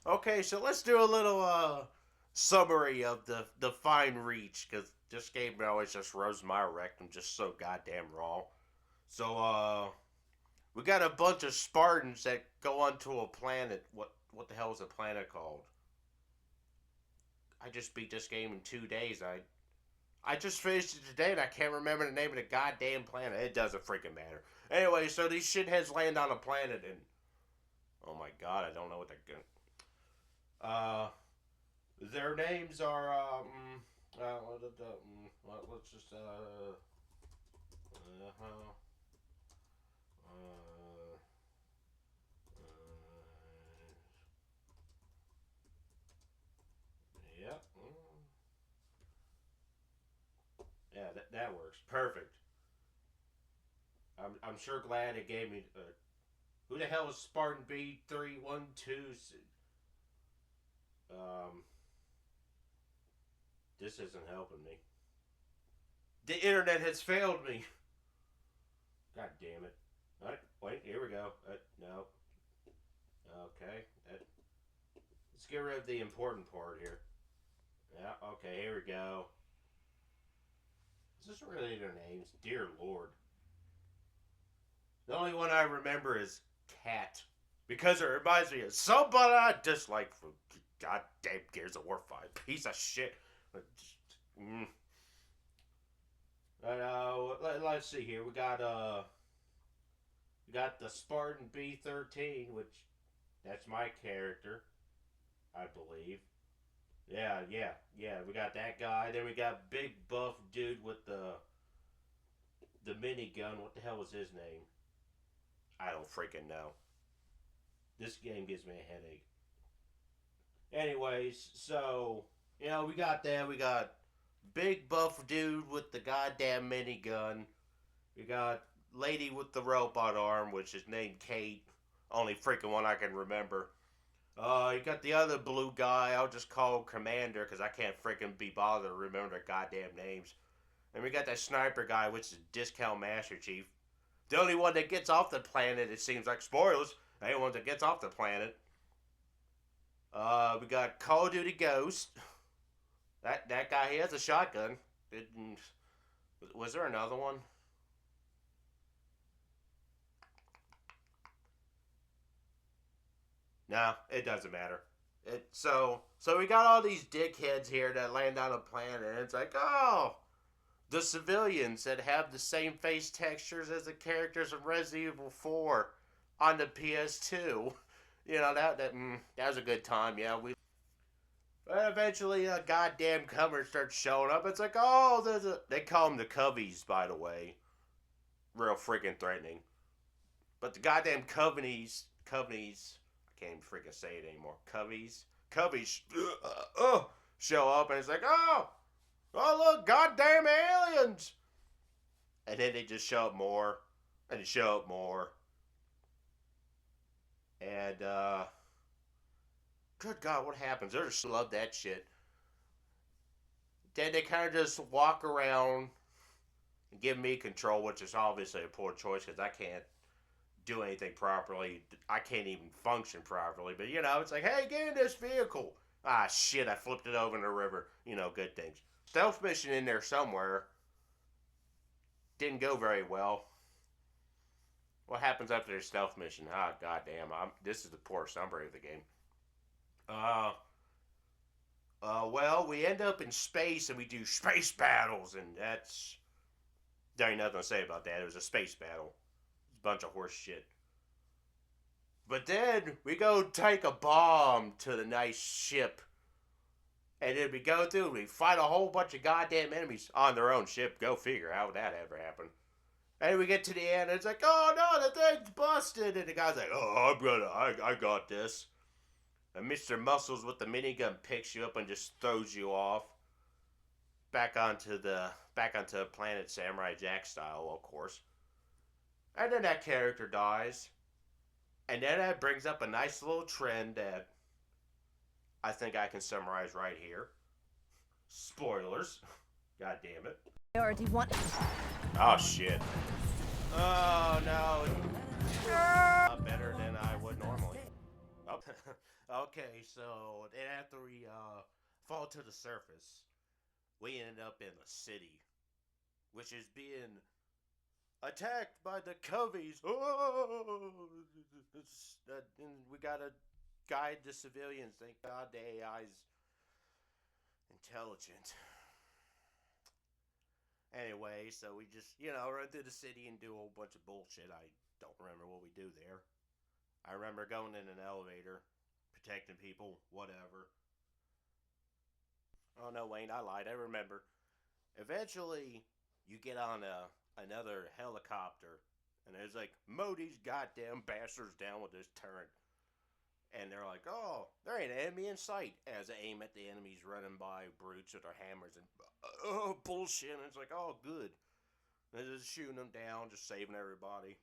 Okay, so let's do a little summary of the Fine Reach, because this game always just rose my rectum just so goddamn wrong. So we got a bunch of Spartans that go onto a planet. What the hell is the planet called? I just beat this game in 2 days. I just finished it today and I can't remember the name of the goddamn planet. It doesn't freaking matter. Anyway, so these shitheads land on a planet and oh my god, I don't know what they're gonna. Their names are let's just uh, uh, yeah, yeah, that works perfect. I'm sure glad it gave me. Who the hell is Spartan B312? Um, this isn't helping me. The internet has failed me. God damn it. All right, wait, here we go. No. Okay. Let's get rid of the important part here. Yeah, okay, here we go. Is this really their names? Dear Lord. The only one I remember is Cat. Because it reminds me of somebody I dislike from goddamn Gears of War 5. Piece of shit. Mm. Let's see here. We got the Spartan B13, which that's my character, I believe. Yeah. We got that guy. Then we got big buff dude with the minigun. What the hell was his name? I don't freaking know. This game gives me a headache. Anyways, so we got that. We got big buff dude with the goddamn minigun. We got lady with the robot arm, which is named Kate. Only freaking one I can remember. You got the other blue guy. I'll just call him Commander because I can't freaking be bothered to remember their goddamn names. And we got that sniper guy, which is Discount Master Chief. The only one that gets off the planet, it seems like spoilers. The only one that gets off the planet. We got Call of Duty Ghost. That guy, he has a shotgun. Was there another one? No, it doesn't matter. So we got all these dickheads here that land on a planet, and it's like, oh, the civilians that have the same face textures as the characters of Resident Evil 4 on the PS2. That was a good time. Yeah, we. But eventually, a goddamn cover starts showing up. It's like, oh, they call them the Coveys, by the way. Real freaking threatening. But the goddamn Coveys, I can't even freaking say it anymore. Coveys, show up and it's like, oh look, goddamn aliens. And then they just show up more, and they show up more, and good God, what happens? They just love that shit. Then they kind of just walk around and give me control, which is obviously a poor choice because I can't do anything properly. I can't even function properly. But it's like, hey, get in this vehicle. Ah, shit, I flipped it over in the river. Good things. Stealth mission in there somewhere. Didn't go very well. What happens after the stealth mission? Ah, goddamn. This is the poor summary of the game. Uh, well, we end up in space and we do space battles, and there ain't nothing to say about that. It was a space battle. It's a bunch of horse shit. But then we go take a bomb to the nice ship. And then we go through and we fight a whole bunch of goddamn enemies on their own ship. Go figure how would that ever happen. And we get to the end and it's like, oh no, the thing's busted. And the guy's like, oh, I got this. And Mr. Muscles with the minigun picks you up and just throws you off. Back onto Planet Samurai Jack style, of course. And then that character dies. And then that brings up a nice little trend that I think I can summarize right here. Spoilers. God damn it. Priority one. Oh shit. Oh no. A lot better than I would normally. Oh. Okay, so then after we fall to the surface, we ended up in the city, which is being attacked by the Coveys. Oh, and we gotta guide the civilians. Thank God the AI's intelligent. Anyway, so we just, run through the city and do a whole bunch of bullshit. I don't remember what we do there. I remember going in an elevator, protecting people, whatever. Oh no, Wayne, I lied. I remember. Eventually, you get on another helicopter, and there's like, mow these goddamn bastards down with this turret. And they're like, oh, there ain't an enemy in sight. As I aim at the enemies running by, brutes with their hammers and bullshit. And it's like, oh, good. They're just shooting them down, just saving everybody.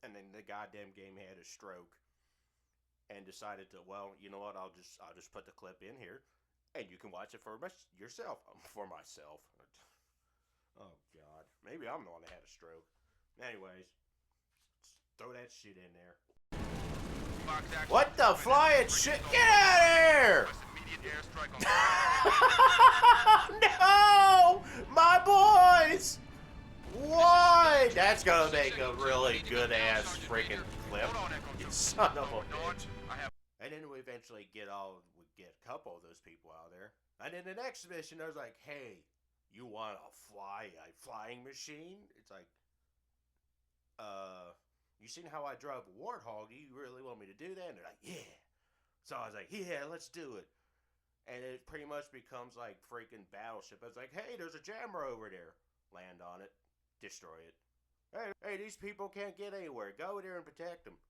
And then the goddamn game had a stroke and decided to, well, you know what? I'll just put the clip in here, and you can watch it for yourself. For myself. Oh God, maybe I'm the one that had a stroke. Anyways, throw that shit in there. What the flying shit? Get out of here! No, my boys. What? That's gonna make a really good ass freaking clip. You son of a bitch. And then we eventually get a couple of those people out there. And in the next mission, I was like, hey, you want to fly a flying machine? It's like, you seen how I drove a Warthog? Do you really want me to do that? And they're like, yeah. So I was like, yeah, let's do it. And it pretty much becomes like freaking Battleship. I was like, hey, there's a jammer over there. Land on it. Destroy it. Hey, these people can't get anywhere. Go there and protect them.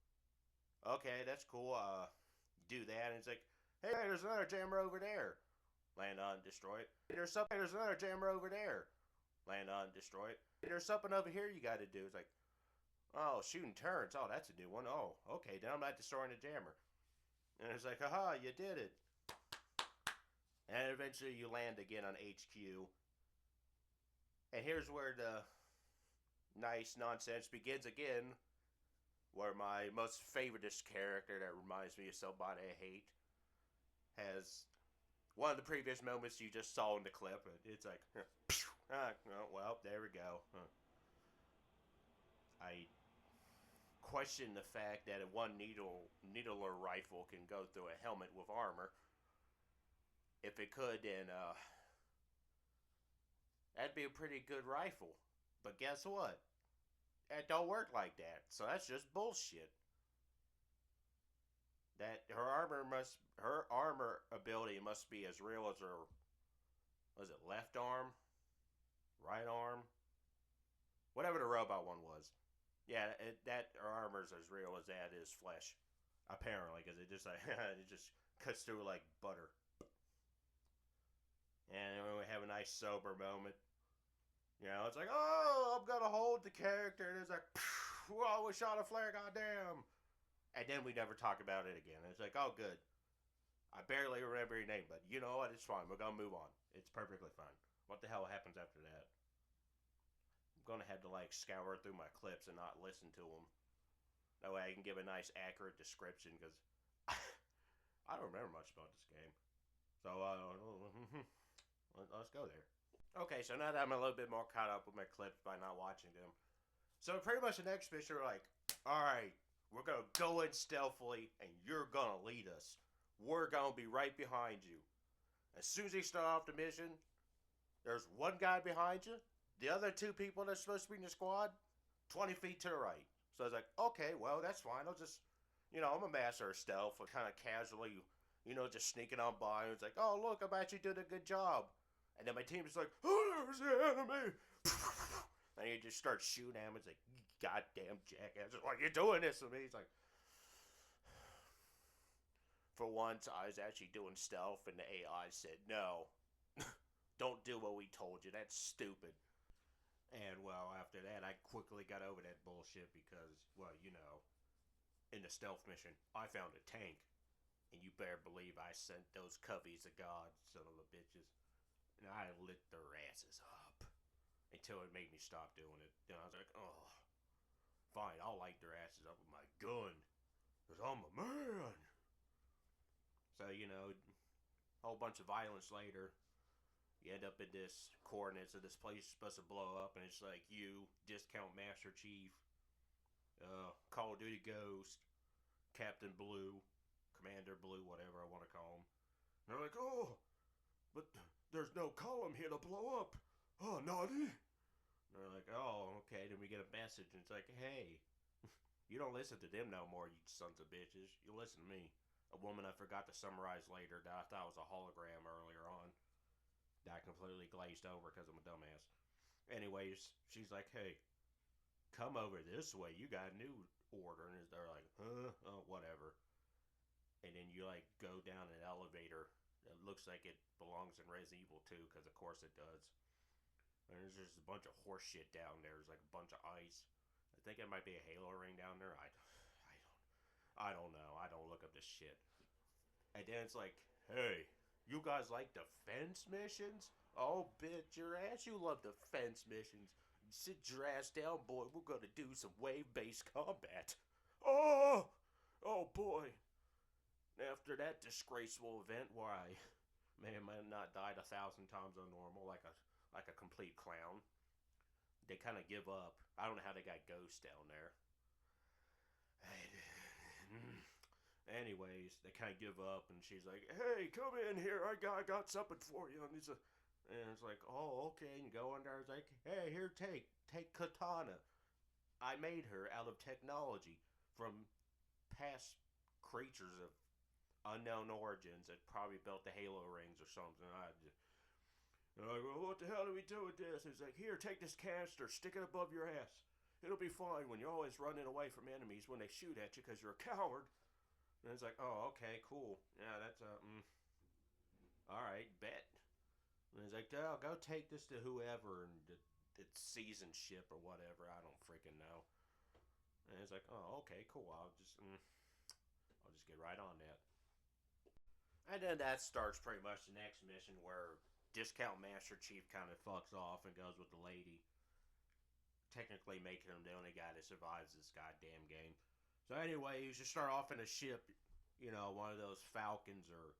Okay, that's cool. Do that. And it's like, hey, there's another jammer over there. Land on it, destroy it. There's another jammer over there. Land on it, destroy it. There's something over here you got to do. It's like, oh, shooting turrets. Oh, that's a new one. Oh, okay. Then I'm not destroying the jammer. And it's like, haha, you did it. And eventually you land again on HQ. And here's where the nice nonsense begins again. Where my most favoritist character that reminds me of somebody I hate has one of the previous moments you just saw in the clip. It's like, oh, well, there we go. I question the fact that a one needler rifle can go through a helmet with armor. If it could, then that'd be a pretty good rifle. But guess what? It don't work like that. So that's just bullshit. That her armor ability must be as real as her, was it left arm, right arm, whatever the robot one was. Yeah, that her armor's as real as that is flesh, apparently, because it just like it just cuts through like butter. And then we have a nice sober moment. It's like, oh, I'm gonna hold the character, and it's like, whoa, we shot a flare, goddamn. And then we never talk about it again. And it's like, oh, good. I barely remember your name, but you know what? It's fine. We're gonna move on. It's perfectly fine. What the hell happens after that? I'm gonna have to like scour through my clips and not listen to them. That way I can give a nice, accurate description because I don't remember much about this game. So let's go there. Okay, so now that I'm a little bit more caught up with my clips by not watching them, so pretty much the next mission, we're like, all right, we're gonna go in stealthily, and you're gonna lead us. We're gonna be right behind you. As soon as you start off the mission, there's one guy behind you. The other two people that's supposed to be in the squad, 20 feet to the right. So I was like, okay, well, that's fine. I'll just, I'm a master of stealth. I kind of casually, just sneaking on by. And it's like, oh, look, I'm actually doing a good job. And then my team's like, oh, there's the enemy. And he just starts shooting at him. It's like, goddamn jackass. Why are you doing this to me? He's like, for once, I was actually doing stealth, and the AI said, no, don't do what we told you. That's stupid. And, well, after that, I quickly got over that bullshit because, well, in the stealth mission, I found a tank. And you better believe I sent those coveys of God, son of a bitches. And I lit their asses up. Until it made me stop doing it. Then I was like, oh, fine, I'll light their asses up with my gun. Because I'm a man. So, a whole bunch of violence later. You end up in this coordinates of this place is supposed to blow up, and it's like you, Discount Master Chief, Call of Duty Ghost, Captain Blue, Commander Blue, whatever I want to call him. And they're like, oh, but there's no column here to blow up. Oh, naughty. And they're like, oh, okay. Then we get a message, and it's like, hey, you don't listen to them no more, you sons of bitches. You listen to me. A woman I forgot to summarize later that I thought was a hologram earlier on. That I completely glazed over because I'm a dumbass. Anyways, she's like, hey, come over this way. You got a new order. And they're like, huh? Oh, whatever. And then you, like, go down an elevator that looks like it belongs in Resident Evil 2, because of course it does. And there's just a bunch of horse shit down there. There's, like, a bunch of ice. I think it might be a Halo ring down there. I don't know. I don't look up this shit. And then it's like, hey, you guys like defense missions? Oh, bitch, your ass. You love defense missions. Sit your ass down, boy. We're gonna do some wave-based combat. Oh! Oh, boy. After that disgraceful event where I may or may not died 1,000 times on normal like a complete clown, they kind of give up. I don't know how they got ghosts down there. Anyways, they kind of give up, and she's like, hey, come in here. I got something for you. And it's like, oh, okay. And you go in there. It's like, hey, here, take Katana. I made her out of technology from past creatures of unknown origins that probably built the Halo rings or something. And I go, what the hell do we do with this? And he's like, here, take this canister, stick it above your ass. It'll be fine when you're always running away from enemies when they shoot at you because you're a coward. And it's like, oh, okay, cool. Yeah, that's, alright, bet. And he's like, oh, go take this to whoever and it's seasoned ship or whatever. I don't freaking know. And it's like, oh, okay, cool. I'll just get right on that. And then that starts pretty much the next mission where Discount Master Chief kind of fucks off and goes with the lady. Technically making him the only guy that survives this goddamn game. So anyway, you should start off in a ship, one of those Falcons or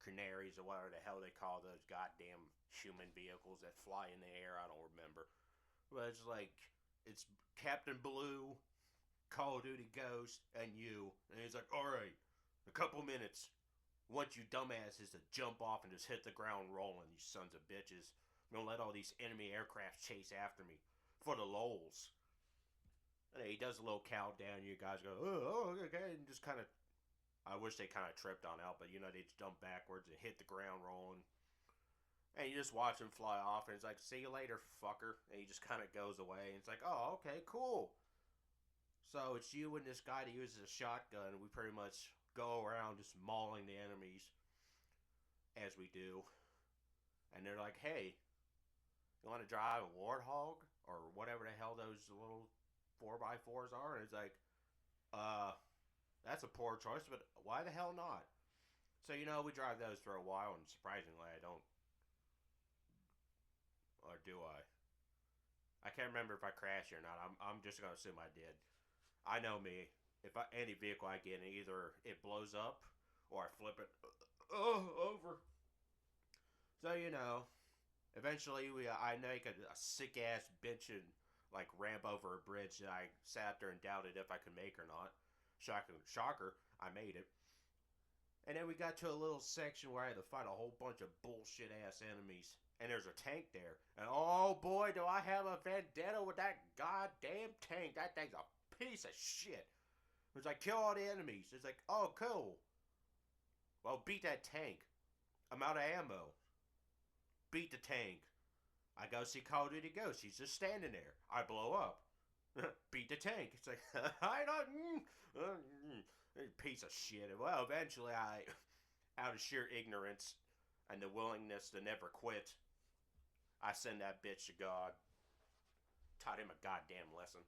Canaries or whatever the hell they call those goddamn human vehicles that fly in the air. I don't remember. But it's Captain Blue, Call of Duty Ghost, and you. And he's like, alright, a couple minutes. I want you dumbasses to jump off and just hit the ground rolling, you sons of bitches. Don't let all these enemy aircraft chase after me. For the lols. And he does a little countdown. You guys go, oh, okay. And just kind of, I wish they kind of tripped on out, but they just jump backwards and hit the ground rolling. And you just watch him fly off, and it's like, see you later, fucker. And he just kind of goes away. And it's like, oh, okay, cool. So it's you and this guy that uses a shotgun, and we pretty much go around just mauling the enemies as we do. And they're like, hey, you want to drive a Warthog? Or whatever the hell those little 4x4s are? And it's like, that's a poor choice, but why the hell not? So, we drive those for a while, and surprisingly, I don't. Or do I? I can't remember if I crashed or not. I'm just going to assume I did. I know me. If any vehicle I get in, either it blows up or I flip it over. So, eventually I make a sick-ass bitchin' ramp over a bridge that I sat there and doubted if I could make or not. Shocker, I made it. And then we got to a little section where I had to fight a whole bunch of bullshit-ass enemies. And there's a tank there. And oh boy, do I have a vendetta with that goddamn tank. That thing's a piece of shit. It's like, kill all the enemies. It's like, oh, cool. Well, beat that tank. I'm out of ammo. Beat the tank. I go see Call of Duty Ghost. He's just standing there. I blow up. Beat the tank. It's like, I don't... piece of shit. Well, eventually I, out of sheer ignorance and the willingness to never quit, I send that bitch to God. Taught him a goddamn lesson.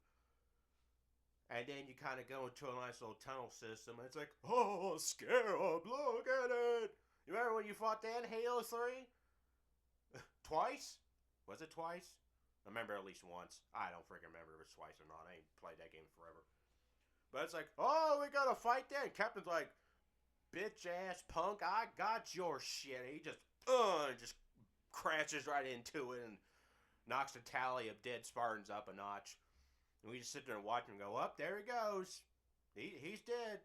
And then you kind of go into a nice little tunnel system, and it's like, oh, Scarab, look at it! You remember when you fought that in Halo 3? Twice? Was it twice? I remember at least once. I don't freaking remember if it was twice or not. I ain't played that game forever. But it's like, oh, we gotta fight that. And Captain's like, bitch ass punk, I got your shit. And he just crashes right into it and knocks the tally of dead Spartans up a notch. And we just sit there and watch him go up. There he goes. He's dead.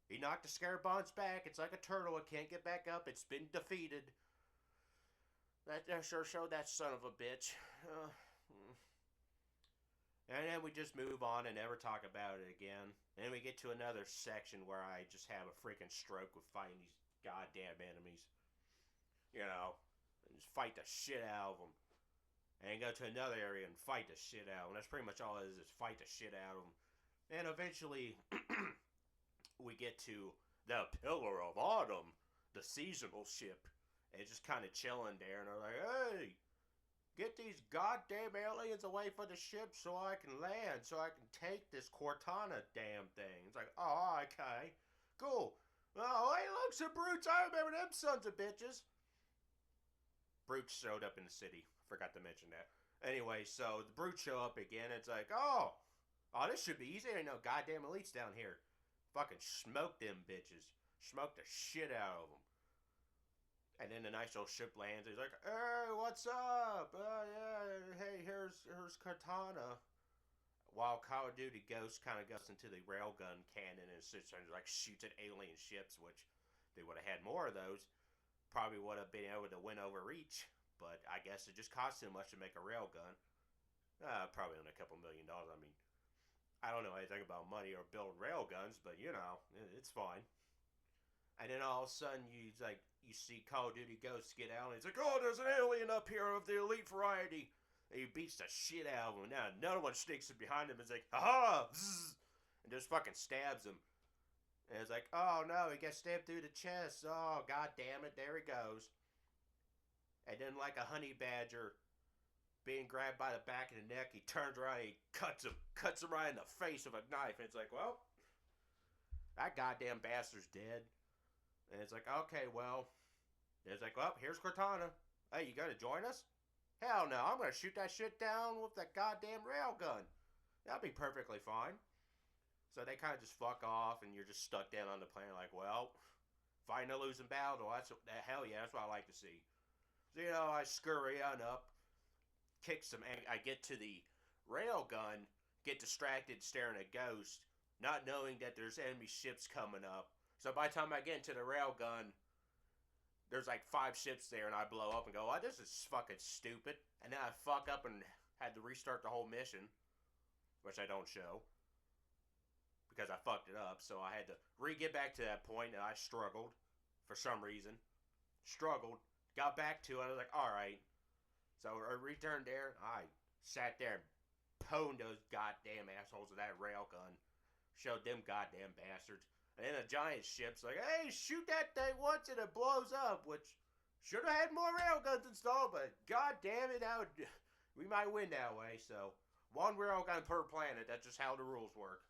He knocked the Scarabon's back. It's like a turtle. It can't get back up. It's been defeated. That sure showed that son of a bitch. And then we just move on and never talk about it again. And then we get to another section where I just have a freaking stroke with fighting these goddamn enemies. You know, and just fight the shit out of them. And go to another area and fight the shit out of them. That's pretty much all it is fight the shit out of them. And eventually, we get to the Pillar of Autumn, the seasonal ship. And it's just kind of chilling there. And they're like, hey, get these goddamn aliens away from the ship so I can land, so I can take this Cortana damn thing. It's like, oh, okay, cool. Oh, hey, look, some brutes. I remember them sons of bitches. Brutes showed up in the city. Forgot to mention that. Anyway, so the brutes show up again. It's like, oh, this should be easy. There ain't no goddamn elites down here. Fucking smoke them bitches. Smoke the shit out of them. And then the nice old ship lands. He's like, hey, what's up? Yeah, hey, here's Cortana. While Call of Duty Ghost kind of goes into the railgun cannon and sits there and like shoots at alien ships, which they would have had more of those. Probably would have been able to win over Reach. But I guess it just cost too much to make a railgun. Probably only a couple $1 million. I mean, I don't know anything about money or build railguns, but you know, it's fine. And then all of a sudden, you see Call of Duty Ghost get out, and he's like, oh, there's an alien up here of the elite variety. And he beats the shit out of him. Now, another one sneaks in behind him and is like, ha zzz, and just fucking stabs him. And it's like, oh no, he gets stabbed through the chest. Oh, god damn it, there he goes. And then like a honey badger being grabbed by the back of the neck, he turns around and he cuts him right in the face with a knife. And it's like, well, that goddamn bastard's dead. And it's like, okay, well, it's like, well, here's Cortana. Hey, you gonna join us? Hell no, I'm gonna shoot that shit down with that goddamn railgun. That'll be perfectly fine. So they kind of just fuck off, and you're just stuck down on the planet like, well, fighting a losing battle. Hell yeah, that's what I like to see. So, you know, I scurry on up, kick some, I get to the railgun, get distracted staring at Ghost, not knowing that there's enemy ships coming up. So by the time I get into the railgun, there's like 5 ships there, and I blow up and go, oh, this is fucking stupid. And then I fuck up and had to restart the whole mission, which I don't show, because I fucked it up. So I had to get back to that point, and I struggled for some reason. Got back to it, I was like, alright. So I returned there, I sat there and pwned those goddamn assholes with that railgun. Showed them goddamn bastards. And then a giant ship's like, hey, shoot that thing once and it blows up, which should have had more railguns installed, but god damn it, we might win that way. So, one railgun per planet, that's just how the rules work.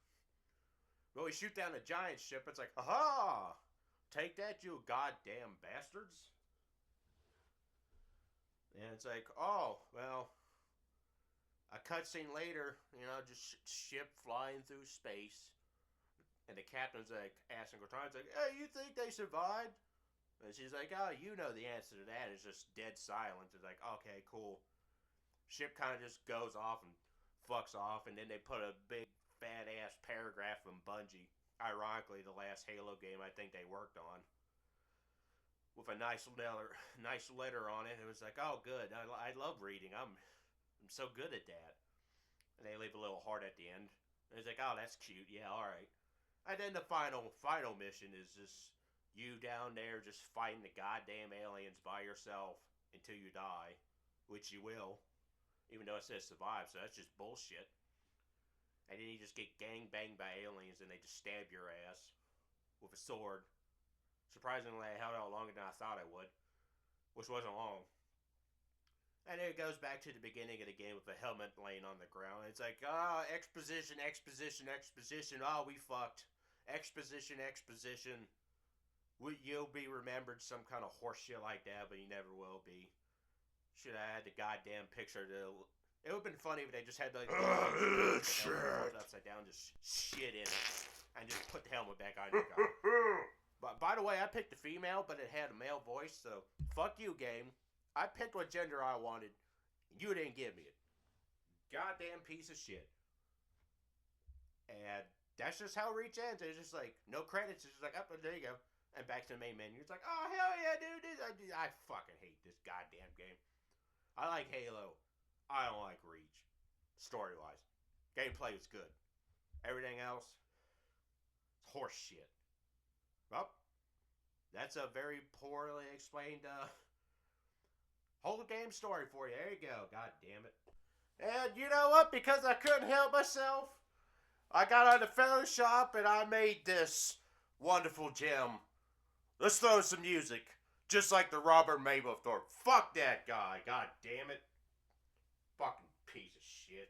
But we shoot down a giant ship, it's like, aha! Take that, you goddamn bastards. And it's like, oh, well, a cutscene later, you know, just ship flying through space. And the captain's like asking Cortana, like, hey, you think they survived? And she's like, oh, you know the answer to that. It's just dead silence. It's like, okay, cool. Ship kind of just goes off and fucks off. And then they put a big fat ass paragraph from Bungie. Ironically, the last Halo game I think they worked on. With a nice letter on it. It was like, oh, good. I love reading. I'm so good at that. And they leave a little heart at the end. And it's like, oh, that's cute. Yeah, all right. And then the final mission is just you down there just fighting the goddamn aliens by yourself until you die, which you will, even though it says survive, so that's just bullshit. And then you just get gang-banged by aliens and they just stab your ass with a sword. Surprisingly, I held out longer than I thought I would, which wasn't long. And then it goes back to the beginning of the game with the helmet laying on the ground. It's like, exposition. Oh, we fucked. Exposition. You'll be remembered some kind of horseshit like that, but you never will be. Should have had the goddamn picture. It would have been funny if they just had like upside down, just shit in it, and just put the helmet back on your guy. But by the way, I picked a female, but it had a male voice, so fuck you, game. I picked what gender I wanted. You didn't give me it. Goddamn piece of shit. And that's just how Reach ends. It's just like, no credits. It's just like, oh, there you go. And back to the main menu. It's like, oh, hell yeah, dude. I fucking hate this goddamn game. I like Halo. I don't like Reach. Story-wise. Gameplay is good. Everything else, it's horse shit. Well, that's a very poorly explained whole game story for you. There you go. God damn it. And you know what? Because I couldn't help myself, I got on the Photoshop and I made this wonderful gem. Let's throw some music. Just like the Robert Mapplethorpe. Fuck that guy. God damn it. Fucking piece of shit.